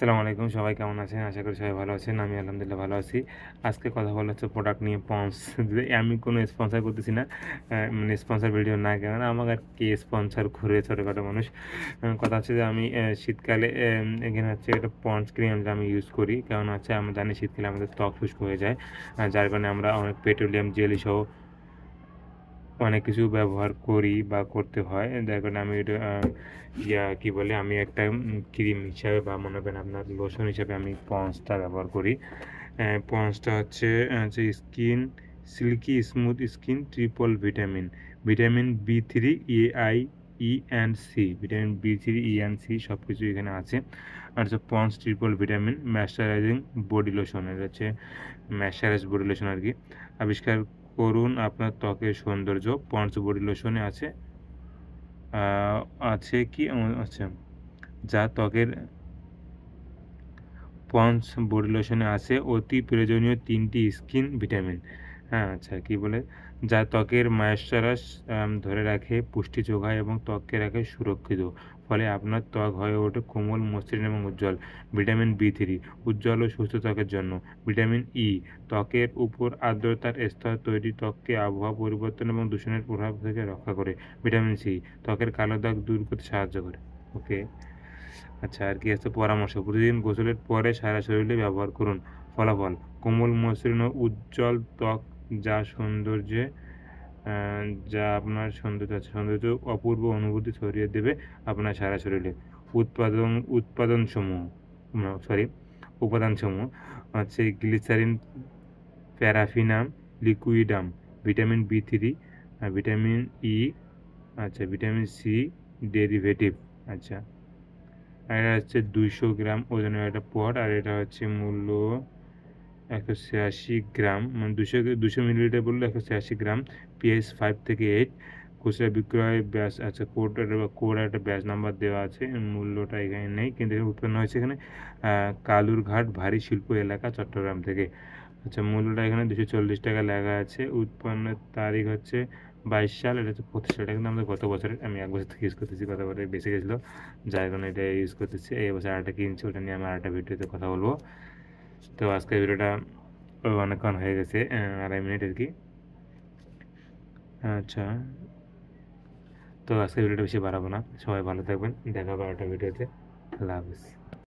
আসসালামু আলাইকুম, সবাই কেমন আছেন? আশা করি সবাই ভালো আছেন। আমি আলহামদুলিল্লাহ ভালো আছি। আজকে কথা বলা হচ্ছে প্রোডাক্ট নিয়ে পন্ডস। আমি কোনো স্পন্সর করতেছি না। মানে স্পন্সর ভিডিও না, কেননা আমাকে আর কে স্পন্সর করে, ছোটখাটো মানুষ। কথা হচ্ছে যে আমি শীতকালে এখানে হচ্ছে একটা পন্ডস ক্রিম যেটা আমি ইউজ করি। কারণ হচ্ছে আমরা জানি শীতকালে আমাদের ত্বক শুষ্ক হয়ে যায়। যার কারণে আমরা অনেক পেট্রোলিয়াম জেলি সহ অনেক কিছু ব্যবহার করি বা করতে হয়। যার কারণে আমি এটা কি বলে, আমি একটা ক্রিম হিসাবে বা মনে করেন আপনার লোশন হিসাবে আমি পন্সটা ব্যবহার করি। পন্সটা হচ্ছে হচ্ছে skin silky smooth skin triple vitamin, vitamin B3 E, I, E and C, vitamin B3 E and C সব কিছু এখানে আছে। আর হচ্ছে Pond's triple vitamin moisturising body lotion, এটা হচ্ছে ম্যাশ্চারাইজ বডি লোশন আর কি। আবিষ্কার করুন আপনার ত্বকের সৌন্দর্য। পন্ডস বডি লোশনে আছে আছে কি আচ্ছা, যা ত্বকের পন্ডস বডি লোশনে আছে অতি প্রয়োজনীয় 3টি স্কিন ভিটামিন। হ্যাঁ, আচ্ছা কি বলে, যা ত্বকের ময়েশ্চারাইজ ধরে রাখে, পুষ্টি যোগায় এবং ত্বককে রাখে সুরক্ষিত। ফলে আপনার ত্বক হয়ে ওঠে কোমল, মসৃণ এবং উজ্জ্বল। ভিটামিন B3 উজ্জ্বল ও সুস্থ ত্বকের জন্য। ভিটামিন ই ত্বকের উপর আর্দ্রতার স্তর তৈরি, ত্বককে আবহাওয়া পরিবর্তন এবং দূষণের প্রভাব থেকে রক্ষা করে। ভিটামিন সি ত্বকের কালো দাগ দূর করতে সাহায্য করে। ওকে, আচ্ছা আর কি আছে, পরামর্শ প্রতিদিন গোসলের পরে সারা শরীরে ব্যবহার করুন। ফলাফল কোমল, মসৃণ ও উজ্জ্বল ত্বক, যা সৌন্দর্যে আহ, যা আপনার সৌন্দর্য অপূর্ব অনুভূতি ছড়িয়ে দেবে আপনার সারা শরীরে। উৎপাদনসমূহ সরি উপাদানসমূহ হচ্ছে glycerin, paraffinum, liquidum, vitamin B3, vitamin E, আচ্ছা ভিটামিন সি ডেরিভেটিভ। আচ্ছা, আর এটা হচ্ছে 200 গ্রাম ওজনের একটা পট, আর এটা হচ্ছে মূল্য 186 গ্রাম, মানে 200 মিলিলিটার বললে 186 গ্রাম। PH 5 থেকে 8। খুচরা বিক্রয় ব্যাস, আচ্ছা কোড একটা ব্যাচ নাম্বার দেওয়া আছে। মূল্যটা এখানে নেই, কিন্তু এখানে উৎপন্ন হয়েছে এখানে কালুরঘাট ভারী শিল্প এলাকা, চট্টগ্রাম থেকে। আচ্ছা, মূল্যটা এখানে 240 টাকা লেখা আছে। উৎপন্নের তারিখ হচ্ছে 22 সাল, এটা হচ্ছে 25 টাকা, কিন্তু আমাদের গত বছরের, আমি 1 বছর থেকে ইউজ করতেছি, গত বছর বেঁচে গেছিলো, যার কারণে এটা ইউজ করতেছি। এই বছর আরেকটা কিনছি, ওটা নিয়ে আমি আরেকটা ভিডিওতে কথা বলবো। তো আজকের ভিডিওটা অনেকক্ষণ হয়ে গেছে, 2.5 মিনিট আর কি। আচ্ছা, তো আজকের ভিডিওটা বেশি বাড়াবো না, সবাই ভালো থাকবেন, দেখা হবে আরেকটা ভিডিওতে। আল্লাহ হাফিজ।